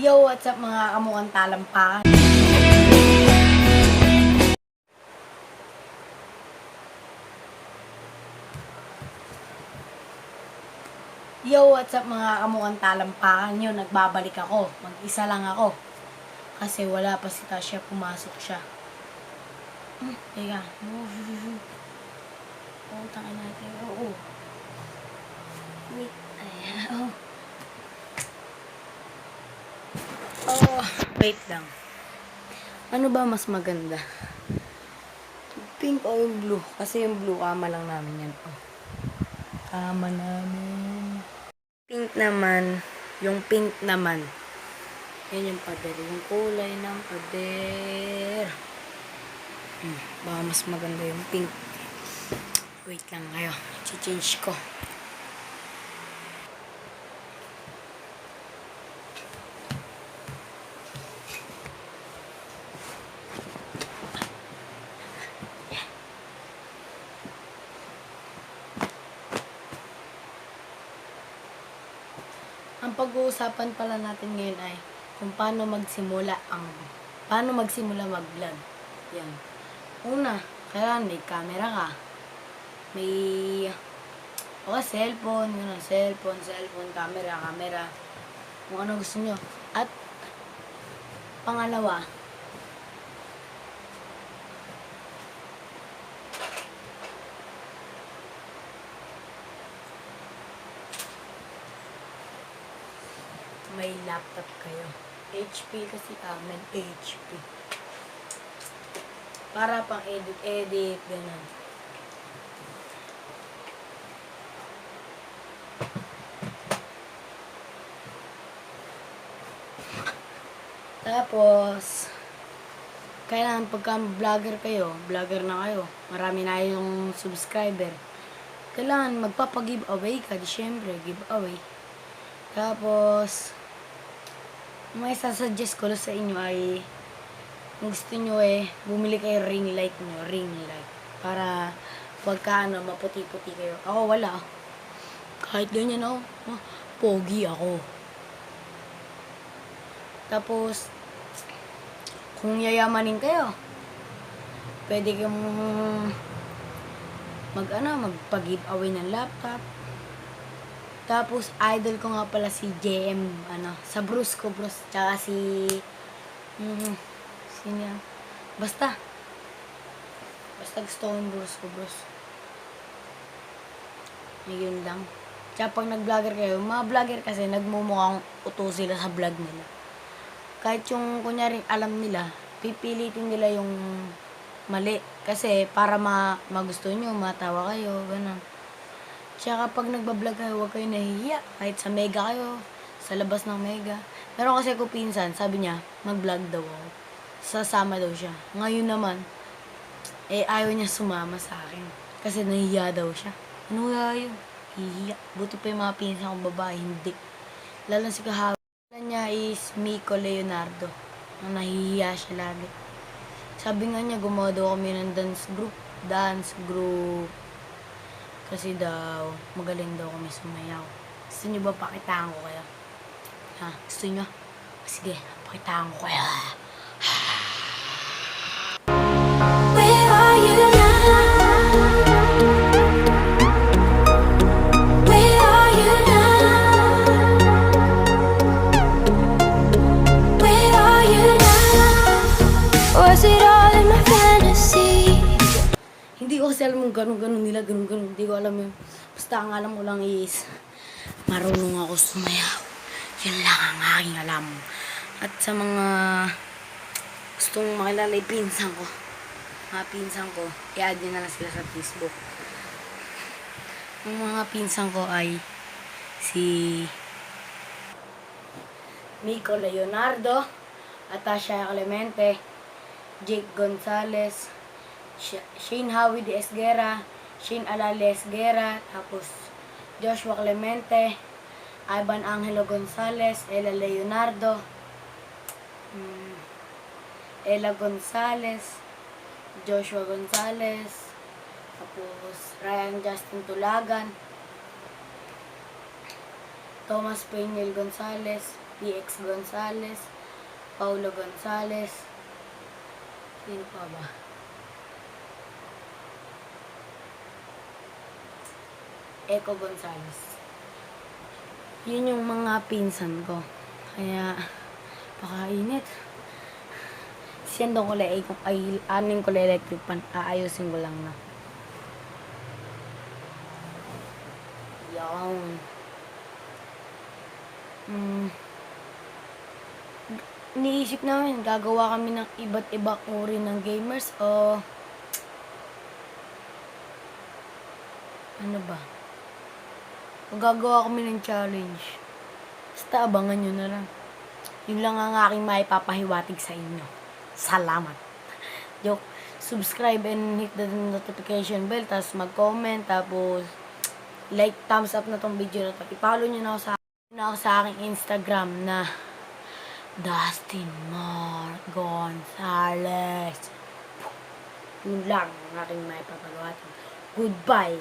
Yo, what's up mga kamukhang talampakan? Yo, what's up mga kamukhang talampakan? Yun, nagbabalik ako. Mag-isa lang ako. Kasi wala pa si Tasha, pumasok siya. Teka. Tangin natin. Oo. Wait. Ayan. Wait lang. Ano ba mas maganda? Pink o yung blue? Kasi yung blue, kama lang namin yan. Kama namin. Pink naman. Yung pink naman. Yan yung pader. Yung kulay ng pader. Baka mas maganda yung pink. Wait lang kayo. I-change ko. Ang pag-uusapan pala natin ngayon ay kung paano magsimula mag-vlog. Yan. Una, kailangan may camera ka. May cellphone, camera. Kung ano gusto nyo. At pangalawa, may laptop kayo. HP kasi amin, HP. Para pang edit, ganun. Tapos, kailangan pagka vlogger na kayo, marami na yung subscriber, kailangan magpapag-giveaway ka, di syempre, giveaway. Tapos, may sasuggest ko sa inyo ay, kung gusto nyo bumili kayo ring light. Para pagka maputi-puti kayo. Ako wala. Kahit ganyan ako, pogi ako. Tapos, kung yayamanin kayo, pwede kayong magpag-giveaway ng laptop. Tapos, idol ko nga pala si JM, sa Bruce. Tsaka si, sino yan? Basta gusto ko yung Bruce. Yun lang. Tsaka pag nag-vlogger kayo, mga vlogger kasi nagmumukhang uto sila sa vlog nila. Kahit yung kunyaring alam nila, pipilitin nila yung mali. Kasi para magusto nyo, matawa kayo, ganun. Tsaka pag nagbablog kayo, huwag kayo nahihiya. Kahit sa Mega kayo, sa labas ng Mega. Pero kasi ko pinsan, sabi niya, mag-vlog daw ako. Sasama daw siya. Ngayon naman, ayaw niya sumama sa akin. Kasi nahihiya daw siya. Ano kaya yun? Hihiya. Buti pa yung mga pinsan kong babae, hindi. Lalo si kahapon. Alam niya is Miko Leonardo. Nahihiya siya lagi. Sabi nga niya, gumawa daw kami ng dance group. Kasi daw, magaling daw kami sumayaw. Gusto niyo ba pakitaan ko kayo? Ha? Gusto niyo? Sige, pakitaan ko kayo. Where are you now? Where are you now? Where are you now? Was it all in my fantasy? Hindi ko kasi alam yung ganun nila. Hindi ko alam yun. Basta ang alam ko lang is, marunong ako sumayaw. Yun lang ang aking alam. At sa mga gustong makilala yung pinsan ko, i-add nyo na lang sila sa Facebook. Ang mga pinsan ko ay si Miko Leonardo, Atasha Clemente, Jake Gonzalez, Shane Howie de Esguera, Shane Alale Esguera, tapos Joshua Clemente, Ivan Angelo Gonzalez, Ella Leonardo, Ella Gonzalez, Joshua Gonzalez, tapos Ryan Justin Tulagan, Thomas Peñel Gonzalez, PX Gonzales, Paulo Gonzales, sino pa ba? Eco Gonzales. Yun yung mga pinsan ko. Kaya, pakainit. Siyendo ko lang ay anin ko lang electric pan, aayusin ko lang na. Yan. Iniisip namin, gagawa kami ng iba't ibang uri ng gamers o ano ba? O gagawa kami ng challenge. Basta abangan nyo na lang. Yun lang ang aking maipapahiwatig sa inyo. Salamat. Joke. Subscribe and hit the notification bell. Tapos mag-comment. Tapos like, thumbs up na tong video na to. I-follow nyo na ako sa aking Instagram na Dustin Mark Gonzales. Yun lang ang aking maipapahiwatig. Goodbye.